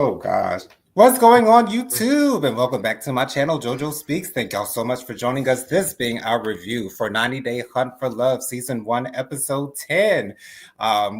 Oh gosh. What's going on YouTube? And welcome back to my channel, JoJo Speaks. Thank y'all so much for joining us. This being our review for 90 Day Hunt for Love, Season 1, Episode 10.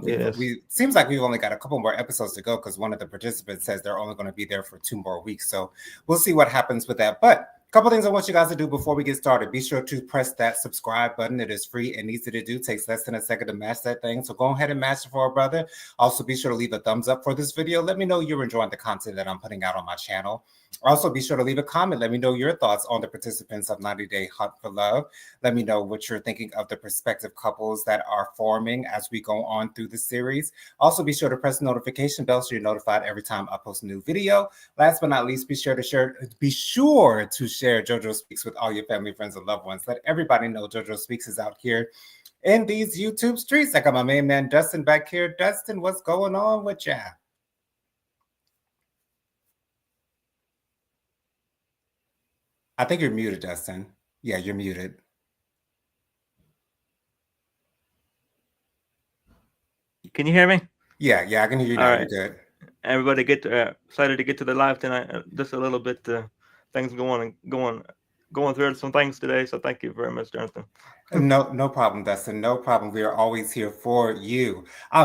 Yes. We seems like we've only got a couple more episodes to go because one of the participants says they're only going to be there for 2 more weeks. So we'll see what happens with that. But a couple things I want you guys to do before we get started. Be sure to press that subscribe button. It is free and easy to do. Takes less than a second to mash that thing. So go ahead and mash it for a brother. Also, be sure to leave a thumbs up for this video. Let me know you're enjoying the content that I'm putting out on my channel. Also, be sure to leave a comment. Let me know your thoughts on the participants of 90 Day Hunt for Love. Let me know what you're thinking of the prospective couples that are forming as we go on through the series. Also, be sure to press the notification bell so you're notified every time I post a new video. Last but not least, be sure to share JoJo Speaks with all your family, friends, and loved ones. Let everybody know JoJo Speaks is out here in these YouTube streets. I got my main man Dustin back here. Dustin, what's going on with ya? I think you're muted, Dustin. Yeah, you're muted. Can you hear me? Yeah, I can hear you now. All right. You're good. Everybody get excited to get to the live tonight. Just a little bit things going through some things today. So thank you very much, Jonathan. No problem, Dustin. No problem. We are always here for you.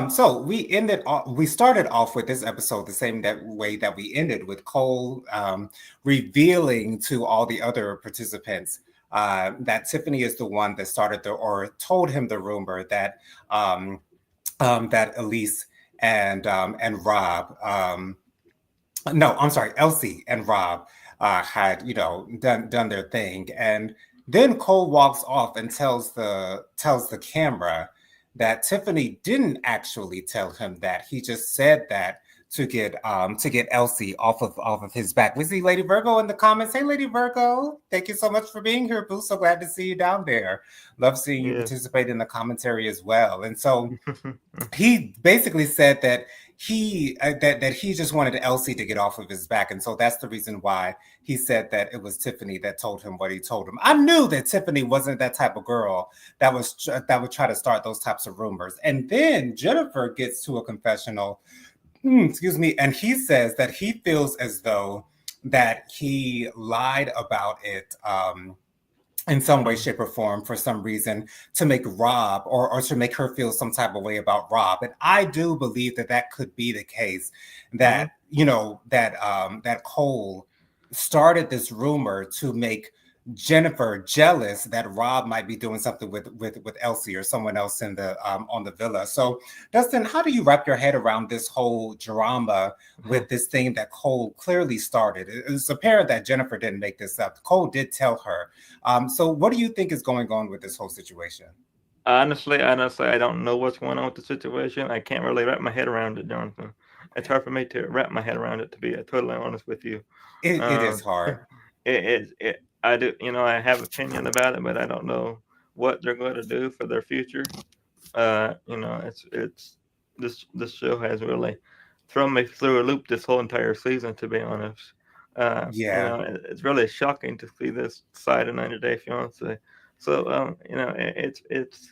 So we started off with this episode the same way that we ended, with Cole revealing to all the other participants that Tiffany is the one that started or told him the rumor that that Elise and Rob, no, I'm sorry, Elsie and Rob had done their thing. And then Cole walks off and tells the camera that Tiffany didn't actually tell him that. He just said that to get Elsie off of his back. We see Lady Virgo in the comments. Hey, Lady Virgo, thank you so much for being here, Boo. So glad to see you down there. Love seeing you participate in the commentary as well. And so he basically said that he just wanted Elsie to get off of his back, and so that's the reason why he said that it was Tiffany that told him what he told him. I knew that Tiffany wasn't that type of girl that would try to start those types of rumors. And then Jennifer gets to a confessional, excuse me, and he says that he feels as though that he lied about it in some way, shape, or form for some reason to make Rob or to make her feel some type of way about Rob. And I do believe that could be the case, that that Cole started this rumor to make Jennifer jealous that Rob might be doing something with Elsie or someone else in the on the villa. So Dustin, how do you wrap your head around this whole drama with this thing that Cole clearly started? It's apparent that Jennifer didn't make this up. Cole did tell her. So what do you think is going on with this whole situation? Honestly, I don't know what's going on with the situation. I can't really wrap my head around it, Jonathan. It's hard for me to wrap my head around it, to be totally honest with you. It is hard. I do, I have opinion about it, but I don't know what they're going to do for their future. It's this show has really thrown me through a loop this whole entire season, to be honest. It's really shocking to see this side of 90 Day Fiance. So, it's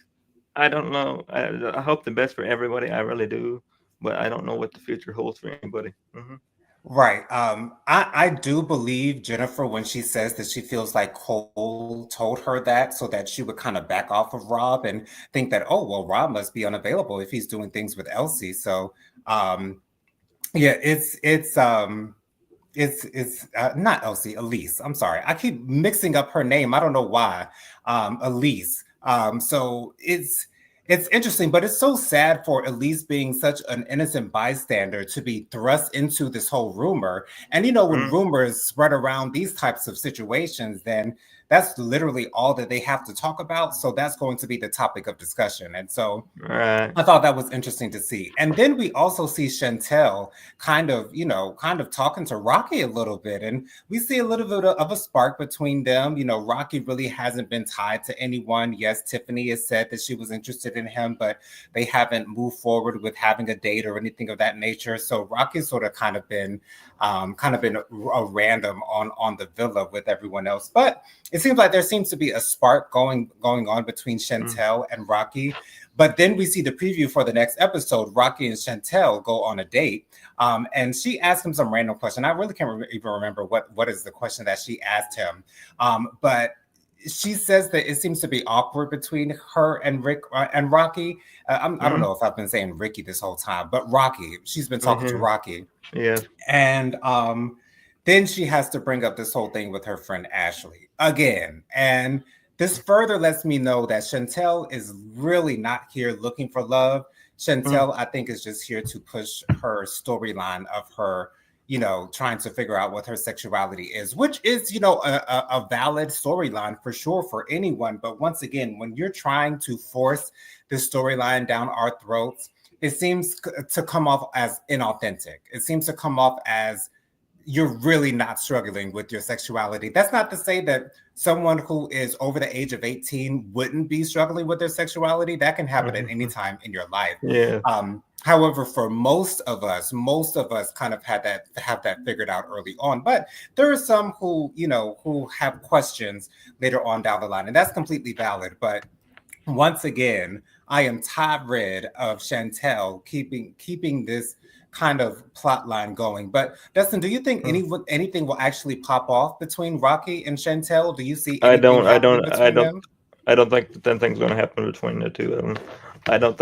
I don't know. I hope the best for everybody. I really do, but I don't know what the future holds for anybody. Mm-hmm. Right. I do believe Jennifer when she says that she feels like Cole told her that so that she would kind of back off of Rob and think that, oh, well, Rob must be unavailable if he's doing things with Elsie. So, yeah, it's not Elsie, Elise. I'm sorry. I keep mixing up her name. I don't know why. Elise. So it's interesting, but it's so sad for Elise being such an innocent bystander to be thrust into this whole rumor. And when rumors spread around these types of situations, then that's literally all that they have to talk about. So that's going to be the topic of discussion. And so I thought that was interesting to see. And then we also see Chantel kind of talking to Rocky a little bit. And we see a little bit of a spark between them. Rocky really hasn't been tied to anyone. Yes, Tiffany has said that she was interested in him, but they haven't moved forward with having a date or anything of that nature. So Rocky's sort of kind of been a random on the villa with everyone else. But it seems like there seems to be a spark going on between Chantel and Rocky. But then we see the preview for the next episode. Rocky and Chantel go on a date, and she asked him some random question. I really can't even remember what is the question that she asked him, but she says that it seems to be awkward between her and Rick and Rocky. I don't know if I've been saying Ricky this whole time, but Rocky. She's been talking to Rocky. Yeah. And then she has to bring up this whole thing with her friend Ashley again. And this further lets me know that Chantel is really not here looking for love. Chantel, I think, is just here to push her storyline of her, trying to figure out what her sexuality is, which is, a valid storyline for sure for anyone. But once again, when you're trying to force this storyline down our throats, it seems to come off as inauthentic. It seems to come off as you're really not struggling with your sexuality. That's not to say that someone who is over the age of 18 wouldn't be struggling with their sexuality. That can happen at any time in your life. Yeah. However, for most of us kind of have that figured out early on. But there are some who have questions later on down the line, and that's completely valid. But once again, I am tired of Chantel keeping this kind of plot line going. But Dustin, do you think anything will actually pop off between Rocky and Chantel? Do you see anything happening between them? I don't think that anything's going to happen between the two of them. I don't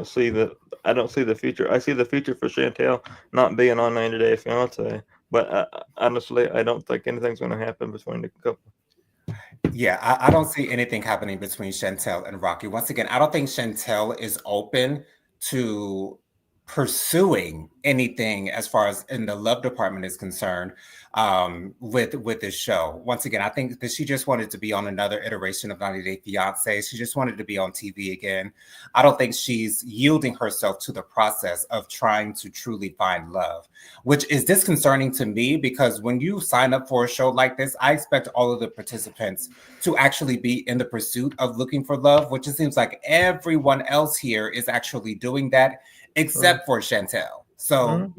see the future. I see the future for Chantel not being on 90 Day Fiance. But honestly, I don't think anything's going to happen between the couple. Yeah, I don't see anything happening between Chantel and Rocky. Once again, I don't think Chantel is open to pursuing anything as far as in the love department is concerned with this show. Once again, I think that she just wanted to be on another iteration of 90 Day Fiance. She just wanted to be on TV again. I don't think she's yielding herself to the process of trying to truly find love, which is disconcerting to me because when you sign up for a show like this, I expect all of the participants to actually be in the pursuit of looking for love, which it seems like everyone else here is actually doing that except for Chantel. So,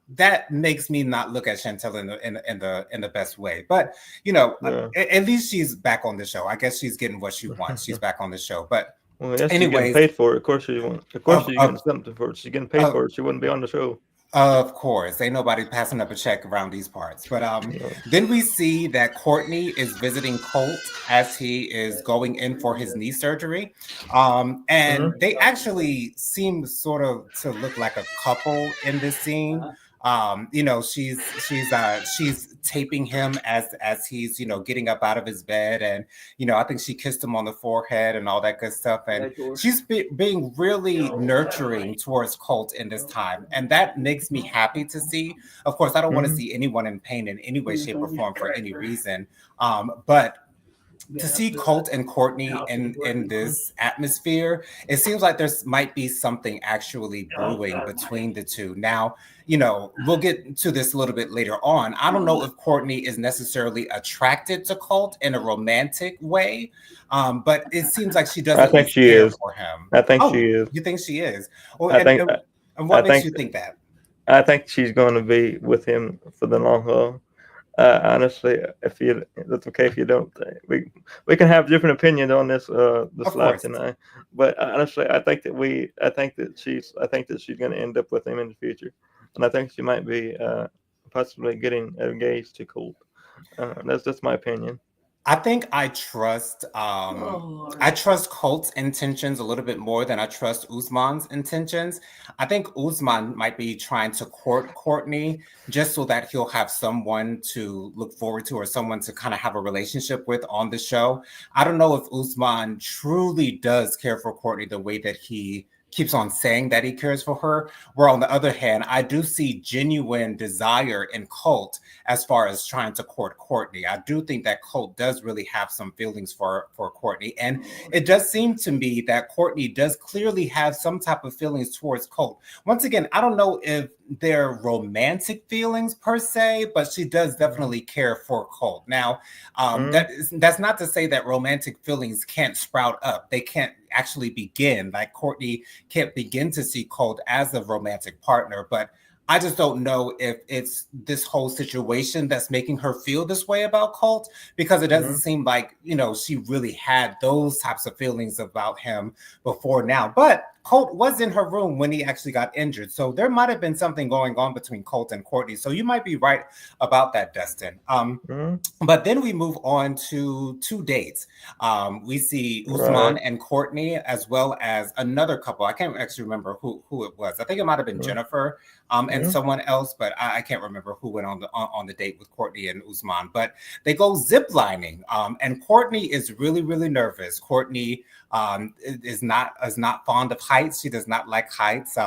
that makes me not look at Chantel in the best way. But, at least she's back on the show. I guess she's getting what she wants. She's back on the show. But yes, she's getting paid for it. Of course she won't. Of course she's getting something for it. She's getting paid for it. She wouldn't be on the show. Of course, ain't nobody passing up a check around these parts. But then we see that Courtney is visiting Colt as he is going in for his knee surgery. And they actually seem sort of to look like a couple in this scene. She's taping him as he's getting up out of his bed, and I think she kissed him on the forehead and all that good stuff, and she's being really nurturing towards Colt in this time, and that makes me happy to see. Of course, I don't want to see anyone in pain in any way, shape, or form for any reason, but to see Colt and Courtney in this atmosphere, it seems like there might be something actually brewing between the two. Now, we'll get to this a little bit later on. I don't know if Courtney is necessarily attracted to Colt in a romantic way, but it seems like she doesn't. I think she is. For him. I think she is. You think she is? Well, and what makes you think that? I think she's going to be with him for the long haul. Honestly, that's okay if you don't. We can have different opinions on this live tonight. But honestly, I think that she's going to end up with him in the future, and I think she might be possibly getting engaged to Colt. That's my opinion. I think I trust Colt's intentions a little bit more than I trust Usman's intentions. I think Usman might be trying to court Courtney just so that he'll have someone to look forward to or someone to kind of have a relationship with on the show. I don't know if Usman truly does care for Courtney the way that he keeps on saying that he cares for her. Where on the other hand, I do see genuine desire in Colt as far as trying to court Courtney. I do think that Colt does really have some feelings for Courtney. And it does seem to me that Courtney does clearly have some type of feelings towards Colt. Once again, I don't know if they're romantic feelings per se, but she does definitely care for Colt. Now, that's not to say that romantic feelings can't sprout up. They can't actually begin. Like Courtney can't begin to see Colt as a romantic partner, but I just don't know if it's this whole situation that's making her feel this way about Colt, because it doesn't Mm-hmm. seem like, she really had those types of feelings about him before now. But Colt was in her room when he actually got injured. So there might have been something going on between Colt and Courtney. So you might be right about that, Dustin. Mm-hmm. But then we move on to two dates. We see Usman Right. and Courtney, as well as another couple. I can't actually remember who it was. I think it might have been Jennifer and Mm-hmm. someone else, but I can't remember who went on the date with Courtney and Usman. But they go ziplining, and Courtney is really really nervous. Courtney is not fond of heights. She does not like heights.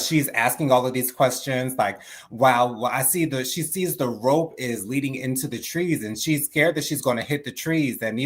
She's asking all of these questions like, wow, well, she sees the rope is leading into the trees and she's scared that she's going to hit the trees. And,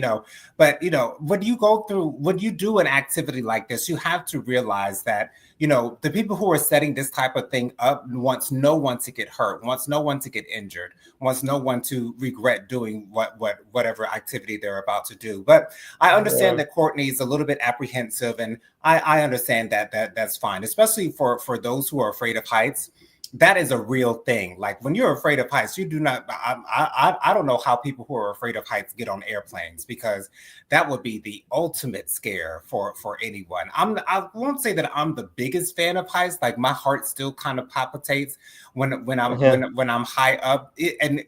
but, when you do an activity like this, you have to realize that, the people who are setting this type of thing up wants no one to get hurt, wants no one to get injured, wants no one to regret doing whatever activity they're about to do. But I understand Right. that Courtney is a little bit apprehensive, and I understand that's fine, especially for those who are afraid of heights. That is a real thing. Like when you're afraid of heights, you do not. I don't know how people who are afraid of heights get on airplanes, because that would be the ultimate scare for anyone. I won't say that I'm the biggest fan of heights. Like my heart still kind of palpitates Yeah. when I'm high up, and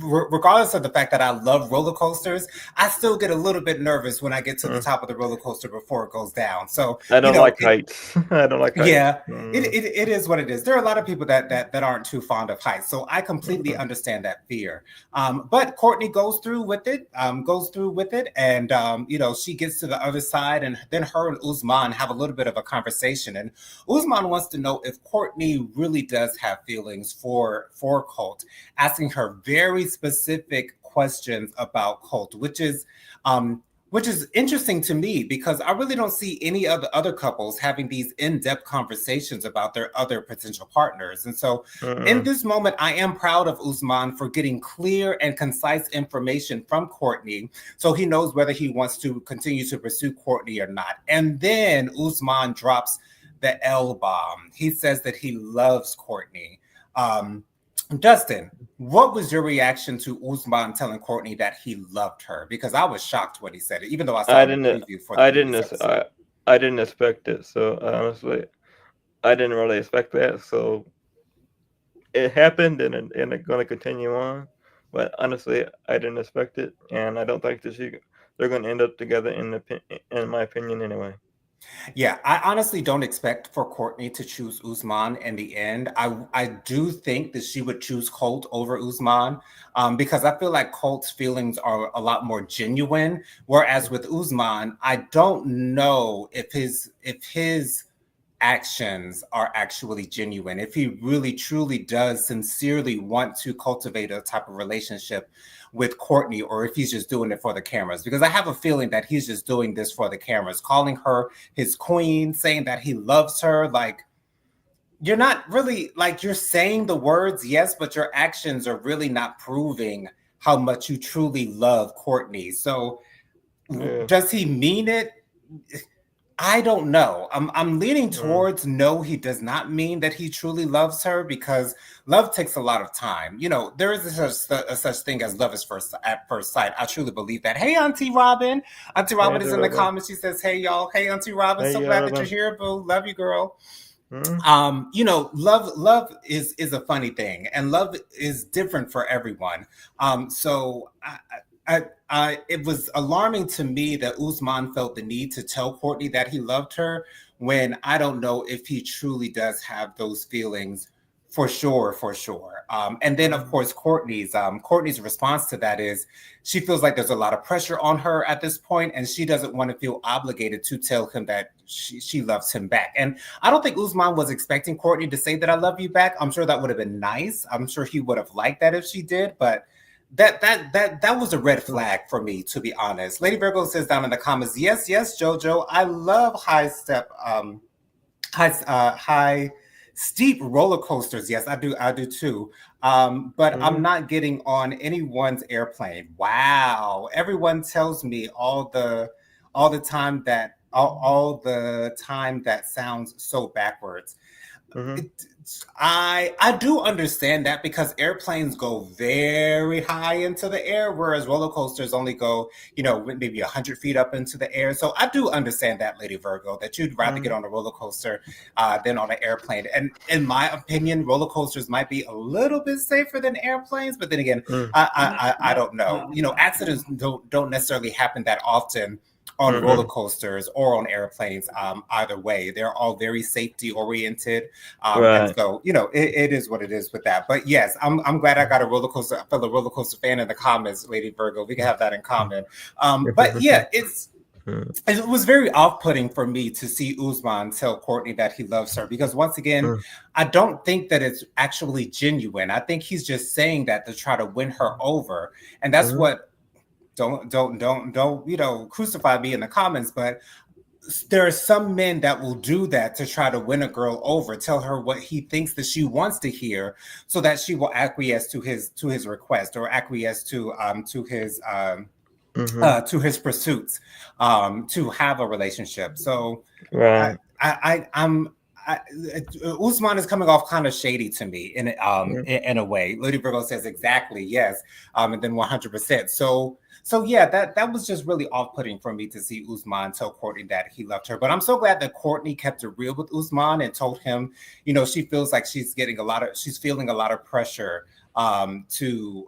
regardless of the fact that I love roller coasters, I still get a little bit nervous when I get to the top of the roller coaster before it goes down. So I don't like it heights. I don't like heights. yeah, it is what it is. There are a lot of people that aren't too fond of heights, so I completely Mm-hmm. understand that fear. But Courtney goes through with it, and she gets to the other side, and then her and Usman have a little bit of a conversation, and Usman wants to know if Courtney really does have feelings for Colt, asking her very specific questions about Colt, which is interesting to me, because I really don't see any of the other couples having these in-depth conversations about their other potential partners. And so in Mm-hmm. this moment, I am proud of Usman for getting clear and concise information from Courtney, so he knows whether he wants to continue to pursue Courtney or not. And then Usman drops the L bomb. He says that he loves Courtney. Um, Dustin, what was your reaction to Usman telling Courtney that he loved her? Because I was shocked when he said it, even though I saw I the didn't. preview for the I didn't. previous episode. I didn't expect it. So honestly, I didn't really expect that. So it happened, and it's going to continue on. But honestly, I didn't expect it, and I don't think that they're going to end up together in my opinion anyway. Yeah, I honestly don't expect for Courtney to choose Usman in the end. I do think that she would choose Colt over Usman, because I feel like Colt's feelings are a lot more genuine. Whereas with Usman, I don't know if his actions are actually genuine, if he really truly does sincerely want to cultivate a type of relationship with Courtney, or if he's just doing it for the cameras. Because I have a feeling that he's just doing this for the cameras, calling her his queen, saying that he loves her. Like, you're not really, like, you're saying the words, yes, but your actions are really not proving how much you truly love Courtney. So Yeah. does he mean it? I don't know. I'm leaning Mm, towards no, he does not mean that he truly loves her, because love takes a lot of time. There is a such thing as love is first at first sight. I truly believe that. Hey, Auntie Robin. Auntie hey, Robin is in the Durable. comments. She says, "Hey, y'all. Hey, Auntie Robin. Hey, So glad that you're Robin. here, boo. Love you, girl." Mm, Love is a funny thing, and love is different for everyone. So it was alarming to me that Usman felt the need to tell Courtney that he loved her, when I don't know if he truly does have those feelings for sure, for sure. And then of mm, course Courtney's response to that is she feels like there's a lot of pressure on her at this point, and she doesn't want to feel obligated to tell him that she loves him back. And I don't think Usman was expecting Courtney to say that I love you back. I'm sure that would have been nice. I'm sure he would have liked that if she did, but that was a red mm, flag for me, to be honest. Lady Virgo says down in the comments, yes, yes, Jojo, I love high steep roller coasters. Yes, I do too. But I'm mm. not getting on anyone's airplane. Wow, everyone tells me all the time that sounds so backwards. Mm-hmm. I do understand that because airplanes go very high into the air, whereas roller coasters only go, maybe 100 feet up into the air. So I do understand that, Lady Virgo, that you'd rather get on a roller coaster than on an airplane. And in my opinion, roller coasters might be a little bit safer than airplanes, but then again, I don't know. Accidents don't necessarily happen that often on roller Mm-hmm. coasters or on airplanes. Either way, they're all very safety oriented, and Right. so it is what it is with that. But yes, I'm glad I got a fellow roller coaster fan in the comments, Lady Virgo. We can have that in common. But yeah, it was very off-putting for me to see Usman tell Courtney that he loves her, because once again, I don't think that it's actually genuine. I think he's just saying that to try to win her over, and that's what. Don't crucify me in the comments, but there are some men that will do that to try to win a girl over, tell her what he thinks that she wants to hear, so that she will acquiesce to his request, or acquiesce to his pursuits, to have a relationship. So Right. I, Usman is coming off kind of shady to me in a way. Lady Virgo says exactly yes, and then 100%. So yeah, that was just really off-putting for me to see Usman tell Courtney that he loved her. But I'm so glad that Courtney kept it real with Usman and told him, she feels like she's feeling a lot of pressure to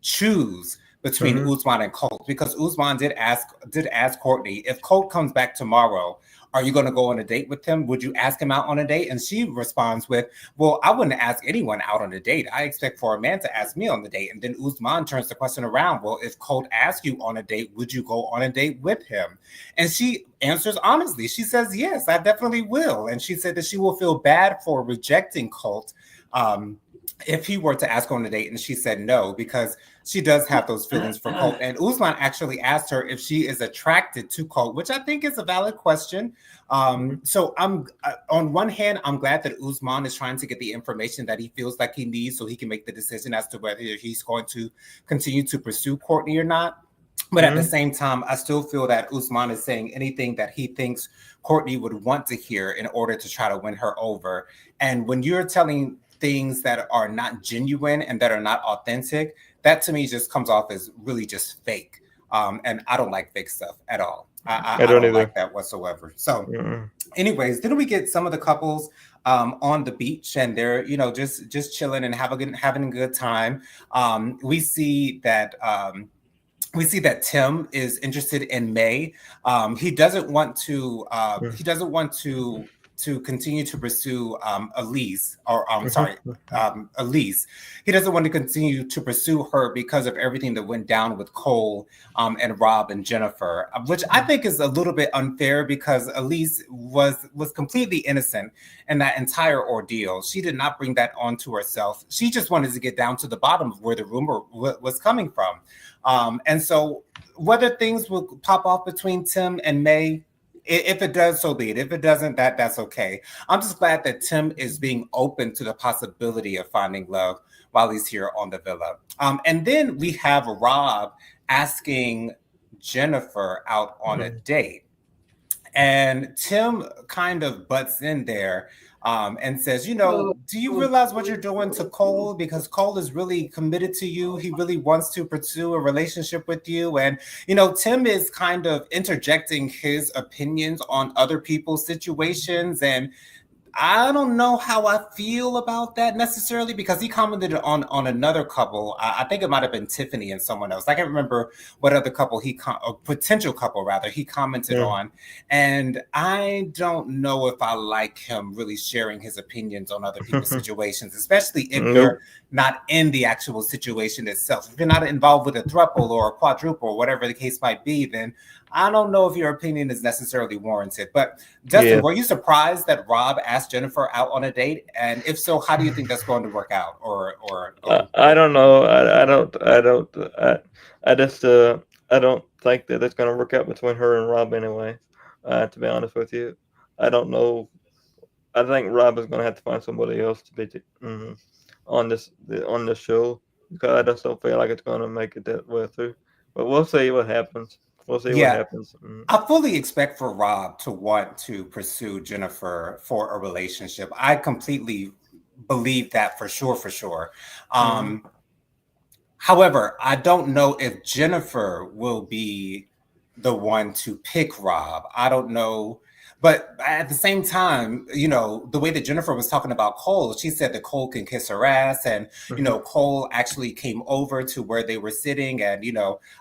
choose between Usman and Colt, because Usman did ask Courtney, if Colt comes back tomorrow, are you going to go on a date with him? Would you ask him out on a date? And she responds with, well, I wouldn't ask anyone out on a date. I expect for a man to ask me on the date. And then Usman turns the question around. Well, if Colt asks you on a date, would you go on a date with him? And she answers honestly. She says, yes, I definitely will. And she said that she will feel bad for rejecting Colt if he were to ask her on a date. And she said no, because she does have those feelings for Colt. And Usman actually asked her if she is attracted to Colt, which I think is a valid question. So I'm on one hand, I'm glad that Usman is trying to get the information that he feels like he needs, so he can make the decision as to whether he's going to continue to pursue Courtney or not. But at the same time, I still feel that Usman is saying anything that he thinks Courtney would want to hear in order to try to win her over. And when you're telling things that are not genuine and that are not authentic, that to me just comes off as really just fake. And I don't like fake stuff at all. I don't don't either. like that whatsoever. So anyways, then we get some of the couples on the beach, and they're just chilling and having a good time. We see that Tim is interested in May. He doesn't want to. He doesn't want to continue to pursue Elise, or Elise. He doesn't want to continue to pursue her because of everything that went down with Cole and Rob and Jennifer, which I think is a little bit unfair, because Elise was completely innocent in that entire ordeal. She did not bring that onto herself. She just wanted to get down to the bottom of where the rumor was coming from. And so whether things will pop off between Tim and May, if it does, so be it. If it doesn't, that's okay. I'm just glad that Tim is being open to the possibility of finding love while he's here on the villa. And then we have Rob asking Jennifer out on a date. And Tim kind of butts in there and says, do you realize what you're doing to Cole? Because Cole is really committed to you. He really wants to pursue a relationship with you. And, Tim is kind of interjecting his opinions on other people's situations. And I don't know how I feel about that necessarily, because he commented on another couple. I think it might have been Tiffany and someone else. I can't remember what other couple a potential couple rather, he commented on. And I don't know if I like him really sharing his opinions on other people's situations, especially if you're not in the actual situation itself. If you're not involved with a throuple or a quadruple, or whatever the case might be, then I don't know if your opinion is necessarily warranted. But Justin, were you surprised that Rob asked Jennifer out on a date? And if so, how do you think that's going to work out? I don't know. I don't think that it's going to work out between her and Rob anyway. To be honest with you, I don't know. I think Rob is going to have to find somebody else to be on this show, because I just don't feel like it's going to make it that way through. But we'll see what happens. we'll see what Yeah, happens. I fully expect for Rob to want to pursue Jennifer for a relationship. I completely believe that for sure, for sure. Mm-hmm. Um, However, I don't know if Jennifer will be the one to pick Rob. I don't know. But at the same time, the way that Jennifer was talking about Cole, she said that Cole can kiss her ass. And, Mm-hmm. Cole actually came over to where they were sitting. And,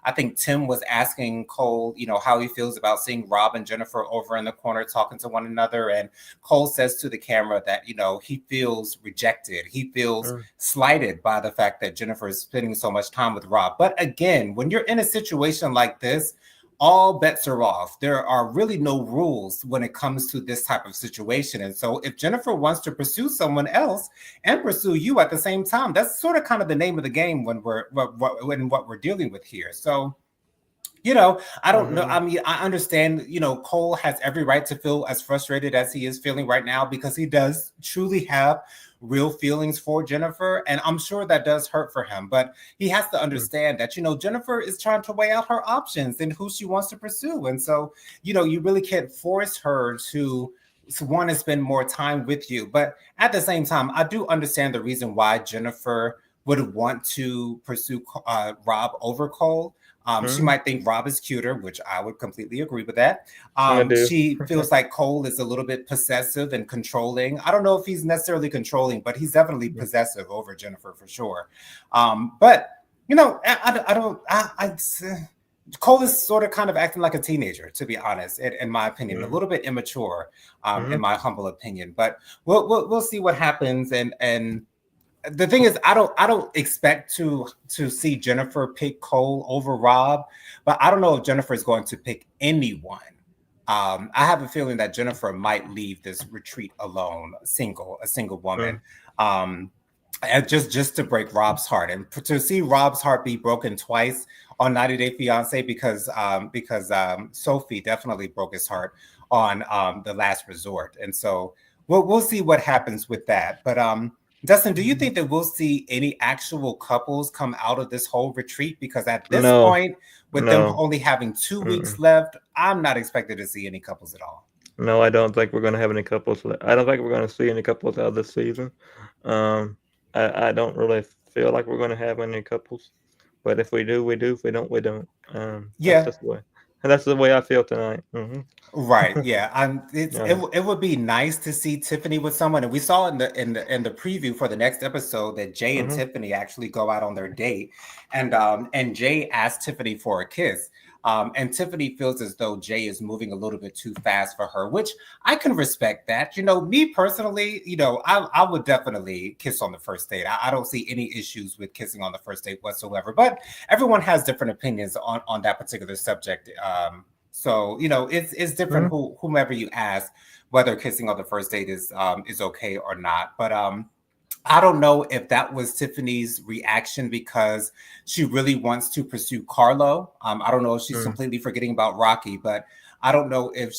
I think Tim was asking Cole, how he feels about seeing Rob and Jennifer over in the corner talking to one another. And Cole says to the camera that, he feels rejected. He feels slighted by the fact that Jennifer is spending so much time with Rob. But again, when you're in a situation like this, all bets are off. There are really no rules when it comes to this type of situation. And so if Jennifer wants to pursue someone else and pursue you at the same time, that's sort of kind of the name of the game when what we're dealing with here. So I don't know. Mm-hmm. I mean, I understand, Cole has every right to feel as frustrated as he is feeling right now because he does truly have real feelings for Jennifer. And I'm sure that does hurt for him. But he has to understand that, Jennifer is trying to weigh out her options and who she wants to pursue. And so, you really can't force her to want to spend more time with you. But at the same time, I do understand the reason why Jennifer would want to pursue Rob over Cole. She Mm-hmm. might think Rob is cuter, which I would completely agree with that. I do. She feels like Cole is a little bit possessive and controlling. I don't know if he's necessarily controlling, but he's definitely possessive over Jennifer for sure. But I don't. Cole is sort of kind of acting like a teenager, to be honest, in my opinion, a Mm-hmm. little bit immature, in Mm-hmm. my humble opinion. But we'll see what happens, and the thing is, I don't expect to see Jennifer pick Cole over Rob, but I don't know if Jennifer is going to pick anyone. I have a feeling that Jennifer might leave this retreat alone, a single woman, um, and just to break Rob's heart and to see Rob's heart be broken twice on 90 Day Fiance because Sophie definitely broke his heart on The Last Resort, and so we'll see what happens with that, but. Dustin, do you think that we'll see any actual couples come out of this whole retreat? Because at this No, point, with them no. only having 2 weeks Mm-mm. left, I'm not expected to see any couples at all. No, I don't think we're going to have any couples. I don't think we're going to see any couples out of this season. Um, I don't really feel like we're going to have any couples. But if we do, we do. If we don't, we don't. That's Yeah, just the way. And that's the way I feel tonight. Mm-hmm. right. Yeah. Yeah. It would be nice to see Tiffany with someone. And we saw in the preview for the next episode that Jay and Mm-hmm. Tiffany actually go out on their date. And Jay asked Tiffany for a kiss. And Tiffany feels as though Jay is moving a little bit too fast for her, which I can respect that. Me personally, I would definitely kiss on the first date. I don't see any issues with kissing on the first date whatsoever. But everyone has different opinions on that particular subject. So it's different whomever you ask whether kissing on the first date is okay or not. But I don't know if that was Tiffany's reaction because she really wants to pursue Carlo. I don't know if she's Mm-hmm. completely forgetting about Rocky, but I don't know if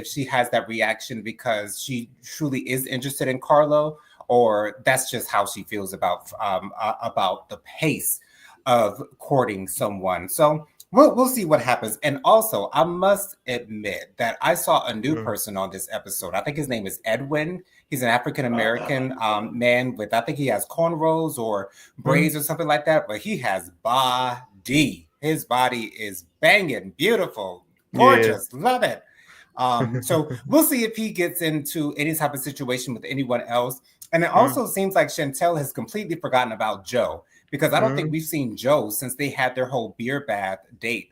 she has that reaction because she truly is interested in Carlo, or that's just how she feels about the pace of courting someone. So we'll see what happens. And also, I must admit that I saw a new person on this episode. I think his name is Edwin. He's an African American man with, I think he has cornrows or Mm-hmm. braids or something like that, but he has body. His body is banging, beautiful, Yeah. gorgeous, love it. So we'll see if he gets into any type of situation with anyone else. And it Mm-hmm. also seems like Chantel has completely forgotten about Joe because I don't think Mm-hmm. we've seen Joe since they had their whole beer bath date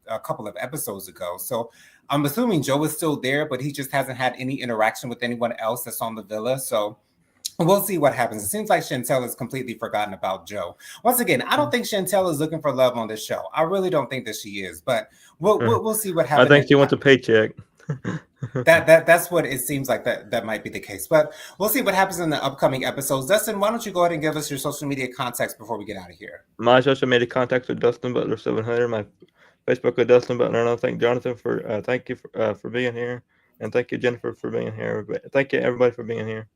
a couple of episodes ago. So I'm assuming Joe is still there, but he just hasn't had any interaction with anyone else that's on the villa. So we'll see what happens. It seems like Chantel has completely forgotten about Joe. Once again, I don't think Chantel is looking for love on this show. I really don't think that she is, but we'll see what I happens. think she wants a paycheck. That's what it seems like that might be the case. But we'll see what happens in the upcoming episodes. Dustin, why don't you go ahead and give us your social media contacts before we get out of here? My social media contacts are Dustin Butler 700. My Facebook is Dustin Butler. And I thank Jonathan for thank you for being here, and thank you Jennifer for being here. Thank you everybody for being here.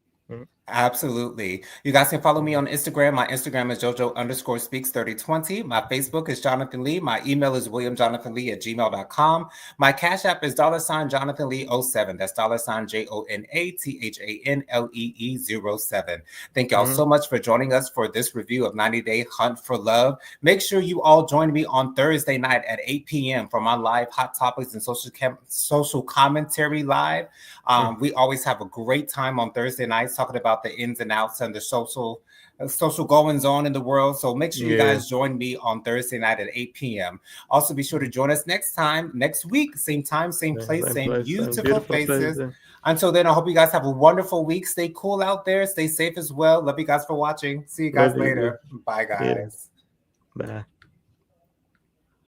Absolutely. You guys can follow me on Instagram. My Instagram is JoJo_speaks3020. My Facebook is Jonathan Lee. My email is williamjonathanlee@gmail.com. My Cash App is $Jonathan Lee 07. That's $JONATHANLEE07. Thank y'all so much for joining us for this review of 90 Day Hunt for Love. Make sure you all join me on Thursday night at 8 p.m. for my live Hot Topics and social commentary live. We always have a great time on Thursday nights talking about the ins and outs and the social goings on in the world. So make sure you guys join me on Thursday night at 8 p.m. Also, be sure to join us next week, same time, same place, same beautiful faces. Until then, I hope you guys have a wonderful week. Stay cool out there. Stay safe as well. Love you guys for watching. See you guys later. Bye, guys. Bye.